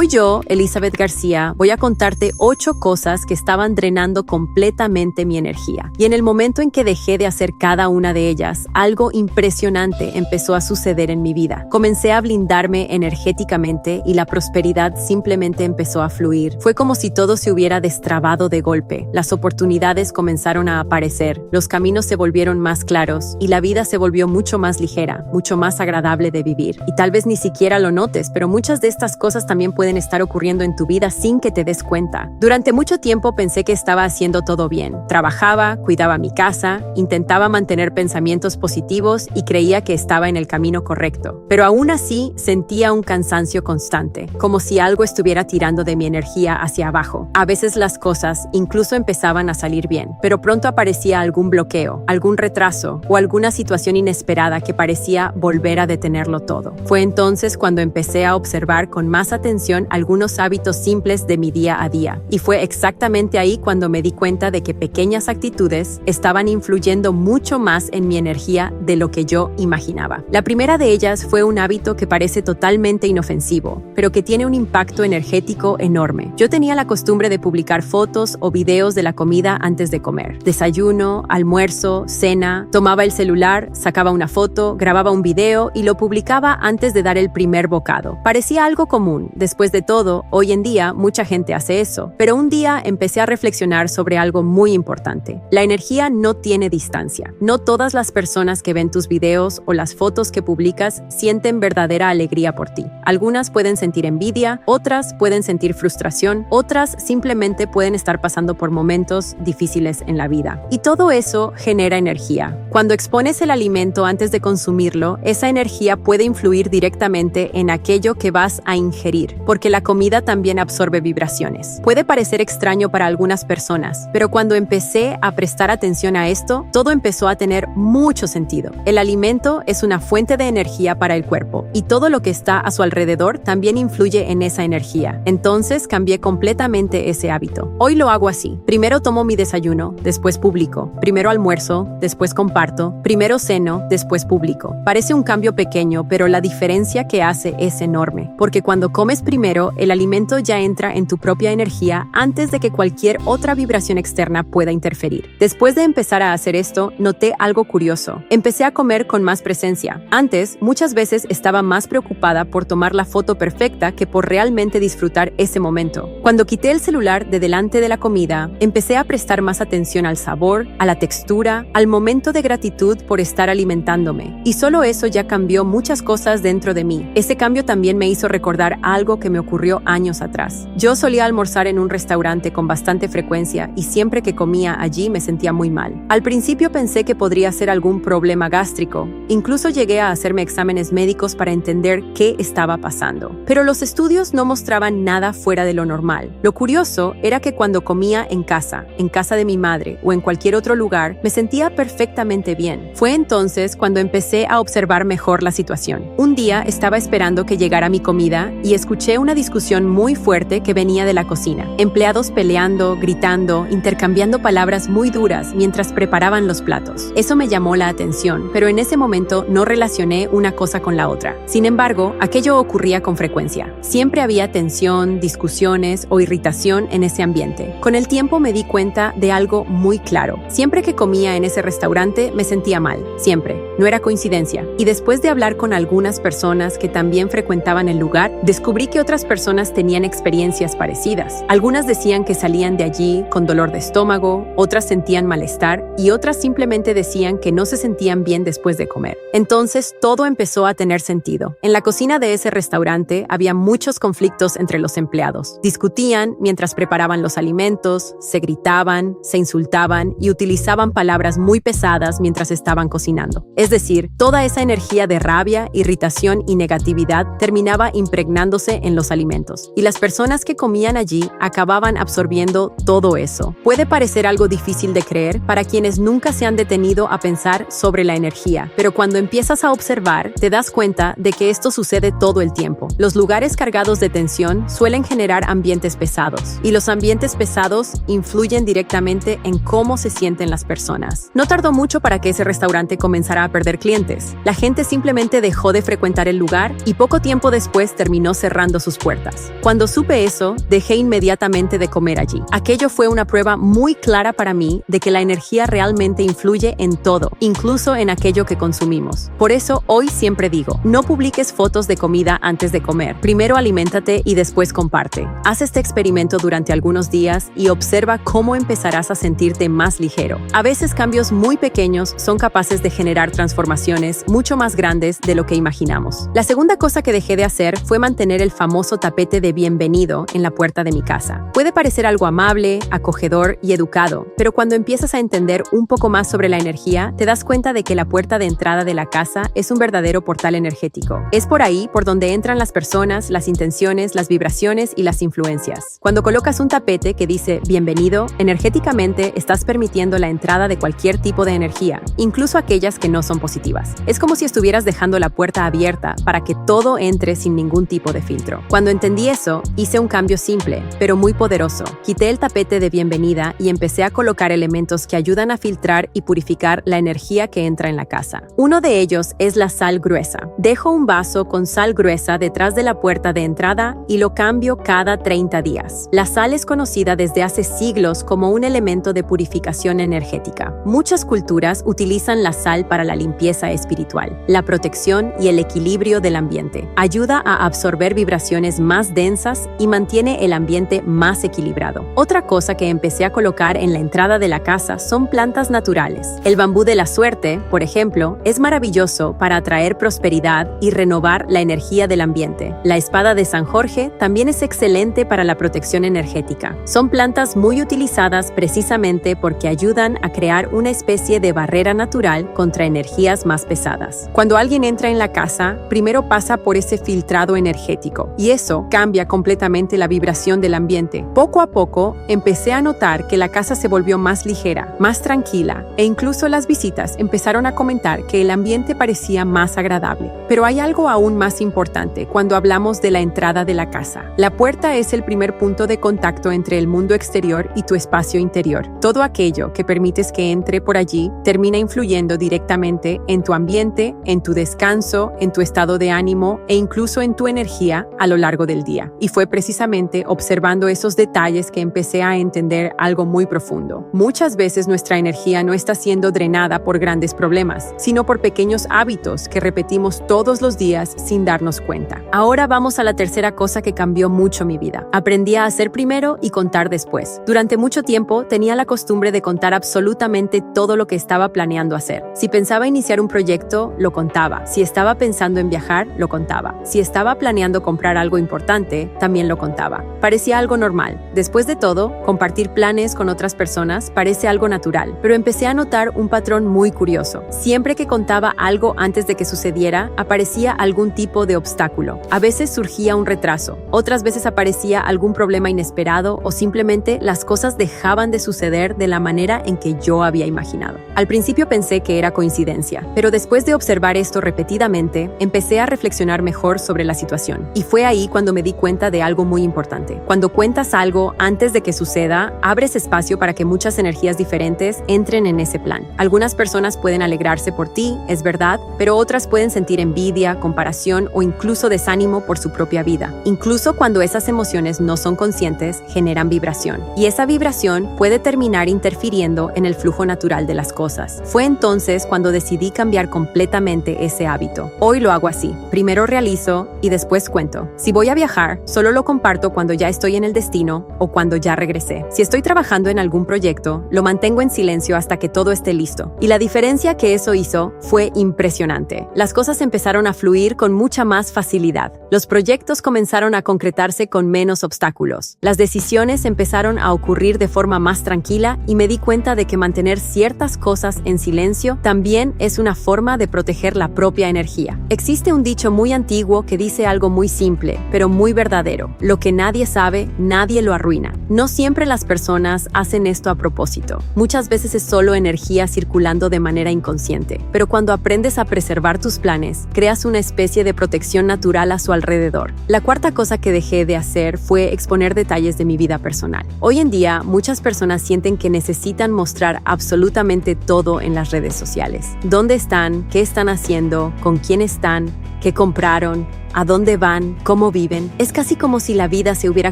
Hoy yo, Elizabeth García, voy a contarte 8 cosas que estaban drenando completamente mi energía. Y en el momento en que dejé de hacer cada una de ellas, algo impresionante empezó a suceder en mi vida. Comencé a blindarme energéticamente y la prosperidad simplemente empezó a fluir. Fue como si todo se hubiera destrabado de golpe. Las oportunidades comenzaron a aparecer, los caminos se volvieron más claros y la vida se volvió mucho más ligera, mucho más agradable de vivir. Y tal vez ni siquiera lo notes, pero muchas de estas cosas también pueden estar ocurriendo en tu vida sin que te des cuenta. Durante mucho tiempo pensé que estaba haciendo todo bien. Trabajaba, cuidaba mi casa, intentaba mantener pensamientos positivos y creía que estaba en el camino correcto. Pero aún así sentía un cansancio constante, como si algo estuviera tirando de mi energía hacia abajo. A veces las cosas incluso empezaban a salir bien, pero pronto aparecía algún bloqueo, algún retraso o alguna situación inesperada que parecía volver a detenerlo todo. Fue entonces cuando empecé a observar con más atención algunos hábitos simples de mi día a día. Y fue exactamente ahí cuando me di cuenta de que pequeñas actitudes estaban influyendo mucho más en mi energía de lo que yo imaginaba. La primera de ellas fue un hábito que parece totalmente inofensivo, pero que tiene un impacto energético enorme. Yo tenía la costumbre de publicar fotos o videos de la comida antes de comer. Desayuno, almuerzo, cena, tomaba el celular, sacaba una foto, grababa un video y lo publicaba antes de dar el primer bocado. Parecía algo común. Después de todo, hoy en día mucha gente hace eso, pero un día empecé a reflexionar sobre algo muy importante. La energía no tiene distancia. No todas las personas que ven tus videos o las fotos que publicas sienten verdadera alegría por ti. Algunas pueden sentir envidia, otras pueden sentir frustración, otras simplemente pueden estar pasando por momentos difíciles en la vida. Y todo eso genera energía. Cuando expones el alimento antes de consumirlo, esa energía puede influir directamente en aquello que vas a ingerir, porque la comida también absorbe vibraciones. Puede parecer extraño para algunas personas, pero cuando empecé a prestar atención a esto, todo empezó a tener mucho sentido. El alimento es una fuente de energía para el cuerpo, y todo lo que está a su alrededor también influye en esa energía. Entonces cambié completamente ese hábito. Hoy lo hago así. Primero tomo mi desayuno, después publico. Primero almuerzo, después comparto. Primero ceno, después publico. Parece un cambio pequeño, pero la diferencia que hace es enorme, porque cuando comes primero, el alimento ya entra en tu propia energía antes de que cualquier otra vibración externa pueda interferir. Después de empezar a hacer esto, noté algo curioso. Empecé a comer con más presencia. Antes, muchas veces estaba más preocupada por tomar la foto perfecta que por realmente disfrutar ese momento. Cuando quité el celular de delante de la comida, empecé a prestar más atención al sabor, a la textura, al momento de gratitud por estar alimentándome. Y solo eso ya cambió muchas cosas dentro de mí. Ese cambio también me hizo recordar algo que me ocurrió años atrás. Yo solía almorzar en un restaurante con bastante frecuencia y siempre que comía allí me sentía muy mal. Al principio pensé que podría ser algún problema gástrico. Incluso llegué a hacerme exámenes médicos para entender qué estaba pasando. Pero los estudios no mostraban nada fuera de lo normal. Lo curioso era que cuando comía en casa de mi madre o en cualquier otro lugar, me sentía perfectamente bien. Fue entonces cuando empecé a observar mejor la situación. Un día estaba esperando que llegara mi comida y escuché una discusión muy fuerte que venía de la cocina. Empleados peleando, gritando, intercambiando palabras muy duras mientras preparaban los platos. Eso me llamó la atención, pero en ese momento no relacioné una cosa con la otra. Sin embargo, aquello ocurría con frecuencia. Siempre había tensión, discusiones o irritación en ese ambiente. Con el tiempo me di cuenta de algo muy claro. Siempre que comía en ese restaurante me sentía mal. Siempre. No era coincidencia. Y después de hablar con algunas personas que también frecuentaban el lugar, descubrí que otras personas tenían experiencias parecidas. Algunas decían que salían de allí con dolor de estómago, otras sentían malestar y otras simplemente decían que no se sentían bien después de comer. Entonces todo empezó a tener sentido. En la cocina de ese restaurante había muchos conflictos entre los empleados. Discutían mientras preparaban los alimentos, se gritaban, se insultaban y utilizaban palabras muy pesadas mientras estaban cocinando. Es decir, toda esa energía de rabia, irritación y negatividad terminaba impregnándose en los alimentos. Y las personas que comían allí acababan absorbiendo todo eso. Puede parecer algo difícil de creer para quienes nunca se han detenido a pensar sobre la energía, pero cuando empiezas a observar, te das cuenta de que esto sucede todo el tiempo. Los lugares cargados de tensión suelen generar ambientes pesados, y los ambientes pesados influyen directamente en cómo se sienten las personas. No tardó mucho para que ese restaurante comenzara a perder clientes. La gente simplemente dejó de frecuentar el lugar y poco tiempo después terminó cerrando sus sus puertas. Cuando supe eso, dejé inmediatamente de comer allí. Aquello fue una prueba muy clara para mí de que la energía realmente influye en todo, incluso en aquello que consumimos. Por eso, hoy siempre digo, no publiques fotos de comida antes de comer. Primero aliméntate y después comparte. Haz este experimento durante algunos días y observa cómo empezarás a sentirte más ligero. A veces cambios muy pequeños son capaces de generar transformaciones mucho más grandes de lo que imaginamos. La segunda cosa que dejé de hacer fue mantener el famoso tapete de bienvenido en la puerta de mi casa. Puede parecer algo amable, acogedor y educado, pero cuando empiezas a entender un poco más sobre la energía, te das cuenta de que la puerta de entrada de la casa es un verdadero portal energético. Es por ahí por donde entran las personas, las intenciones, las vibraciones y las influencias. Cuando colocas un tapete que dice bienvenido, energéticamente estás permitiendo la entrada de cualquier tipo de energía, incluso aquellas que no son positivas. Es como si estuvieras dejando la puerta abierta para que todo entre sin ningún tipo de filtro. Cuando entendí eso, hice un cambio simple, pero muy poderoso. Quité el tapete de bienvenida y empecé a colocar elementos que ayudan a filtrar y purificar la energía que entra en la casa. Uno de ellos es la sal gruesa. Dejo un vaso con sal gruesa detrás de la puerta de entrada y lo cambio cada 30 días. La sal es conocida desde hace siglos como un elemento de purificación energética. Muchas culturas utilizan la sal para la limpieza espiritual, la protección y el equilibrio del ambiente. Ayuda a absorber vibraciones más densas y mantiene el ambiente más equilibrado. Otra cosa que empecé a colocar en la entrada de la casa son plantas naturales. El bambú de la suerte, por ejemplo, es maravilloso para atraer prosperidad y renovar la energía del ambiente. La espada de San Jorge también es excelente para la protección energética. Son plantas muy utilizadas precisamente porque ayudan a crear una especie de barrera natural contra energías más pesadas. Cuando alguien entra en la casa, primero pasa por ese filtrado energético y eso cambia completamente la vibración del ambiente. Poco a poco, empecé a notar que la casa se volvió más ligera, más tranquila e incluso las visitas empezaron a comentar que el ambiente parecía más agradable. Pero hay algo aún más importante cuando hablamos de la entrada de la casa. La puerta es el primer punto de contacto entre el mundo exterior y tu espacio interior. Todo aquello que permites que entre por allí termina influyendo directamente en tu ambiente, en tu descanso, en tu estado de ánimo e incluso en tu energía a lo largo del día. Y fue precisamente observando esos detalles que empecé a entender algo muy profundo. Muchas veces nuestra energía no está siendo drenada por grandes problemas, sino por pequeños hábitos que repetimos todos los días sin darnos cuenta. Ahora vamos a la tercera cosa que cambió mucho mi vida. Aprendí a hacer primero y contar después. Durante mucho tiempo tenía la costumbre de contar absolutamente todo lo que estaba planeando hacer. Si pensaba iniciar un proyecto, lo contaba. Si estaba pensando en viajar, lo contaba. Si estaba planeando comprar algo importante, también lo contaba. Parecía algo normal. Después de todo, compartir planes con otras personas parece algo natural, pero empecé a notar un patrón muy curioso. Siempre que contaba algo antes de que sucediera, aparecía algún tipo de obstáculo. A veces surgía un retraso, otras veces aparecía algún problema inesperado o simplemente las cosas dejaban de suceder de la manera en que yo había imaginado. Al principio pensé que era coincidencia, pero después de observar esto repetidamente, empecé a reflexionar mejor sobre la situación. Y fue ahí cuando me di cuenta de algo muy importante. Cuando cuentas algo antes de que suceda, abres espacio para que muchas energías diferentes entren en ese plan. Algunas personas pueden alegrarse por ti, es verdad, pero otras pueden sentir envidia, comparación o incluso desánimo por su propia vida. Incluso cuando esas emociones no son conscientes, generan vibración. Y esa vibración puede terminar interfiriendo en el flujo natural de las cosas. Fue entonces cuando decidí cambiar completamente ese hábito. Hoy lo hago así. Primero realizo y después cuento. Si voy a viajar, solo lo comparto cuando ya estoy en el destino o cuando ya regresé. Si estoy trabajando en algún proyecto, lo mantengo en silencio hasta que todo esté listo. Y la diferencia que eso hizo fue impresionante. Las cosas empezaron a fluir con mucha más facilidad. Los proyectos comenzaron a concretarse con menos obstáculos. Las decisiones empezaron a ocurrir de forma más tranquila y me di cuenta de que mantener ciertas cosas en silencio también es una forma de proteger la propia energía. Existe un dicho muy antiguo que dice algo muy simple, pero muy verdadero. Lo que nadie sabe, nadie lo arruina. No siempre las personas hacen esto a propósito. Muchas veces es solo energía circulando de manera inconsciente. Pero cuando aprendes a preservar tus planes, creas una especie de protección natural a su alrededor. La cuarta cosa que dejé de hacer fue exponer detalles de mi vida personal. Hoy en día, muchas personas sienten que necesitan mostrar absolutamente todo en las redes sociales. ¿Dónde están? ¿Qué están haciendo? ¿Con quién están? ¿Qué compraron? a dónde van, cómo viven. Es casi como si la vida se hubiera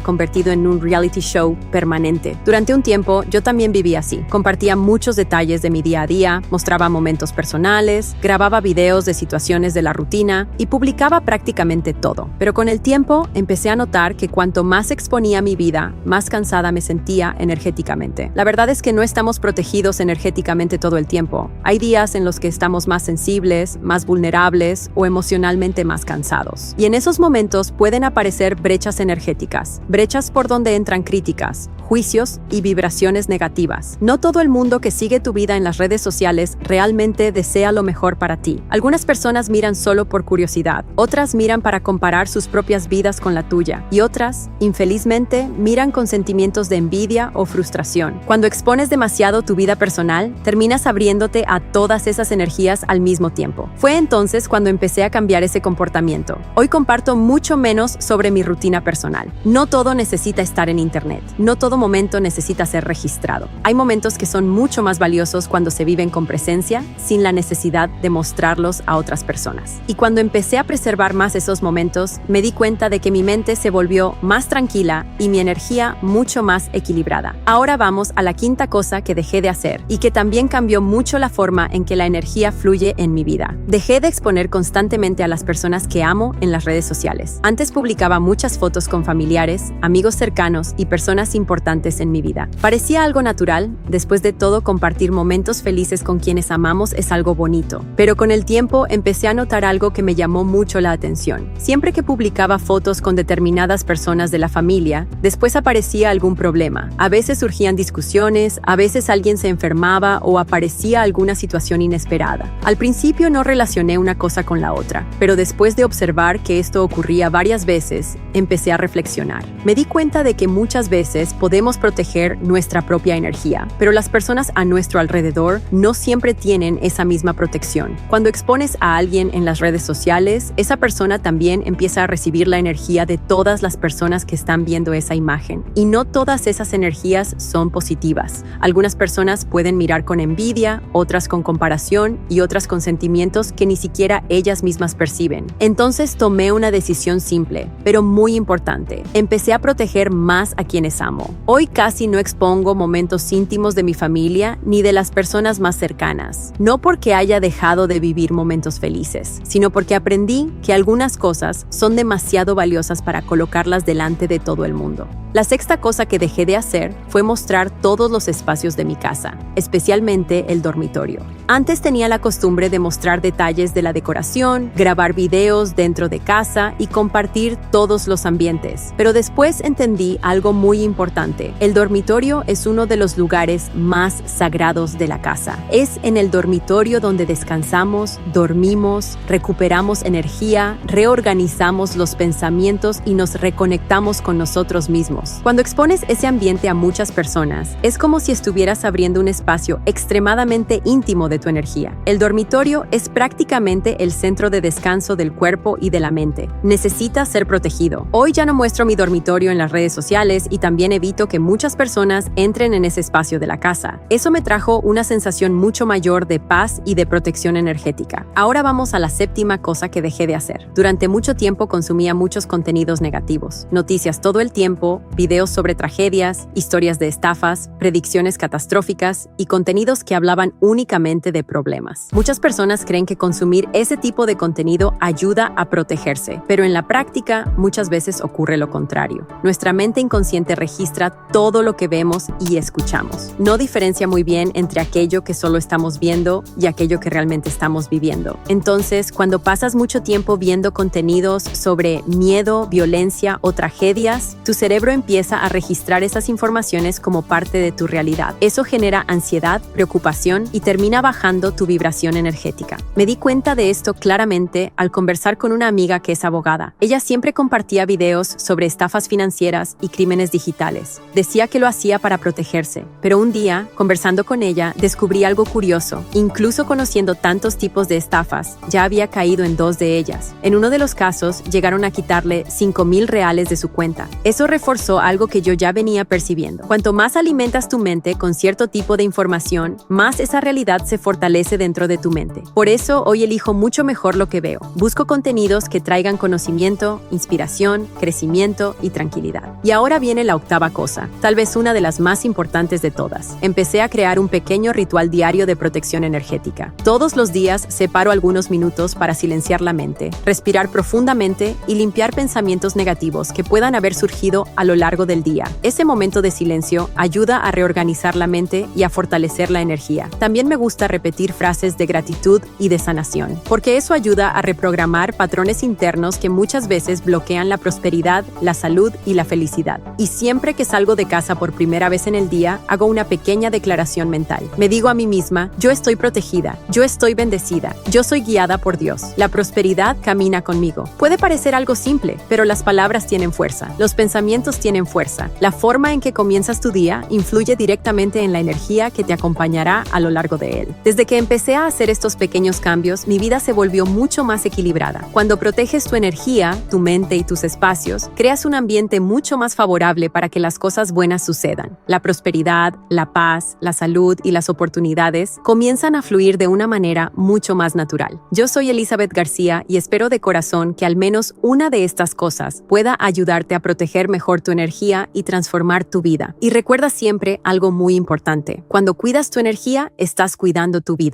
convertido en un reality show permanente. Durante un tiempo, yo también vivía así. Compartía muchos detalles de mi día a día, mostraba momentos personales, grababa videos de situaciones de la rutina y publicaba prácticamente todo. Pero con el tiempo, empecé a notar que cuanto más exponía mi vida, más cansada me sentía energéticamente. La verdad es que no estamos protegidos energéticamente todo el tiempo. Hay días en los que estamos más sensibles, más vulnerables o emocionalmente más cansados. Y en esos momentos pueden aparecer brechas energéticas, brechas por donde entran críticas, juicios y vibraciones negativas. No todo el mundo que sigue tu vida en las redes sociales realmente desea lo mejor para ti. Algunas personas miran solo por curiosidad, otras miran para comparar sus propias vidas con la tuya y otras, infelizmente, miran con sentimientos de envidia o frustración. Cuando expones demasiado tu vida personal, terminas abriéndote a todas esas energías al mismo tiempo. Fue entonces cuando empecé a cambiar ese comportamiento. Hoy comparto mucho menos sobre mi rutina personal. No todo necesita estar en internet. No todo momento necesita ser registrado. Hay momentos que son mucho más valiosos cuando se viven con presencia, sin la necesidad de mostrarlos a otras personas. Y cuando empecé a preservar más esos momentos, me di cuenta de que mi mente se volvió más tranquila y mi energía mucho más equilibrada. Ahora vamos a la quinta cosa que dejé de hacer y que también cambió mucho la forma en que la energía fluye en mi vida. Dejé de exponer constantemente a las personas que amo en las redes sociales. Antes publicaba muchas fotos con familiares, amigos cercanos y personas importantes en mi vida. Parecía algo natural. Después de todo, compartir momentos felices con quienes amamos es algo bonito. Pero con el tiempo empecé a notar algo que me llamó mucho la atención. Siempre que publicaba fotos con determinadas personas de la familia, después aparecía algún problema. A veces surgían discusiones, a veces alguien se enfermaba o aparecía alguna situación inesperada. Al principio no relacioné una cosa con la otra, pero después de observar que esto ocurría varias veces, empecé a reflexionar. Me di cuenta de que muchas veces podemos proteger nuestra propia energía, pero las personas a nuestro alrededor no siempre tienen esa misma protección. Cuando expones a alguien en las redes sociales, esa persona también empieza a recibir la energía de todas las personas que están viendo esa imagen. Y no todas esas energías son positivas. Algunas personas pueden mirar con envidia, otras con comparación y otras con sentimientos que ni siquiera ellas mismas perciben. Entonces tomé una decisión simple, pero muy importante. Empecé a proteger más a quienes amo. Hoy casi no expongo momentos íntimos de mi familia ni de las personas más cercanas. No porque haya dejado de vivir momentos felices, sino porque aprendí que algunas cosas son demasiado valiosas para colocarlas delante de todo el mundo. La sexta cosa que dejé de hacer fue mostrar todos los espacios de mi casa, especialmente el dormitorio. Antes tenía la costumbre de mostrar detalles de la decoración, grabar videos dentro de casa y compartir todos los ambientes. Pero después entendí algo muy importante. El dormitorio es uno de los lugares más sagrados de la casa. Es en el dormitorio donde descansamos, dormimos, recuperamos energía, reorganizamos los pensamientos y nos reconectamos con nosotros mismos. Cuando expones ese ambiente a muchas personas, es como si estuvieras abriendo un espacio extremadamente íntimo de tu energía. El dormitorio es prácticamente el centro de descanso del cuerpo y de la mente. Necesita ser protegido. Hoy ya no muestro mi dormitorio en las redes sociales y también evito que muchas personas entren en ese espacio de la casa. Eso me trajo una sensación mucho mayor de paz y de protección energética. Ahora vamos a la séptima cosa que dejé de hacer. Durante mucho tiempo consumía muchos contenidos negativos, noticias todo el tiempo, videos sobre tragedias, historias de estafas, predicciones catastróficas y contenidos que hablaban únicamente de problemas. Muchas personas creen que consumir ese tipo de contenido ayuda a protegerse, pero en la práctica muchas veces ocurre lo contrario. Nuestra mente inconsciente registra todo lo que vemos y escuchamos. No diferencia muy bien entre aquello que solo estamos viendo y aquello que realmente estamos viviendo. Entonces, cuando pasas mucho tiempo viendo contenidos sobre miedo, violencia o tragedias, tu cerebro empieza a registrar esas informaciones como parte de tu realidad. Eso genera ansiedad, preocupación y termina bajando tu vibración energética. Me di cuenta de esto claramente al conversar con una amiga que es abogada. Ella siempre compartía videos sobre estafas financieras y crímenes digitales. Decía que lo hacía para protegerse, pero un día, conversando con ella, descubrí algo curioso. Incluso conociendo tantos tipos de estafas, ya había caído en 2 de ellas. En uno de los casos, llegaron a quitarle $5,000 de su cuenta. Eso reforzó confirmando algo que yo ya venía percibiendo. Cuanto más alimentas tu mente con cierto tipo de información, más esa realidad se fortalece dentro de tu mente. Por eso, hoy elijo mucho mejor lo que veo. Busco contenidos que traigan conocimiento, inspiración, crecimiento y tranquilidad. Y ahora viene la octava cosa, tal vez una de las más importantes de todas. Empecé a crear un pequeño ritual diario de protección energética. Todos los días separo algunos minutos para silenciar la mente, respirar profundamente y limpiar pensamientos negativos que puedan haber surgido a lo largo del día. Ese momento de silencio ayuda a reorganizar la mente y a fortalecer la energía. También me gusta repetir frases de gratitud y de sanación, porque eso ayuda a reprogramar patrones internos que muchas veces bloquean la prosperidad, la salud y la felicidad. Y siempre que salgo de casa por primera vez en el día, hago una pequeña declaración mental. Me digo a mí misma, yo estoy protegida, yo estoy bendecida, yo soy guiada por Dios. La prosperidad camina conmigo. Puede parecer algo simple, pero las palabras tienen fuerza, los pensamientos tienen fuerza. La forma en que comienzas tu día influye directamente en la energía que te acompañará a lo largo de él. Desde que empecé a hacer estos pequeños cambios, mi vida se volvió mucho más equilibrada. Cuando proteges tu energía, tu mente y tus espacios, creas un ambiente mucho más favorable para que las cosas buenas sucedan. La prosperidad, la paz, la salud y las oportunidades comienzan a fluir de una manera mucho más natural. Yo soy Elizabeth García y espero de corazón que al menos una de estas cosas pueda ayudarte a proteger mejor tu energía y transformar tu vida. Y recuerda siempre algo muy importante. Cuando cuidas tu energía, estás cuidando tu vida.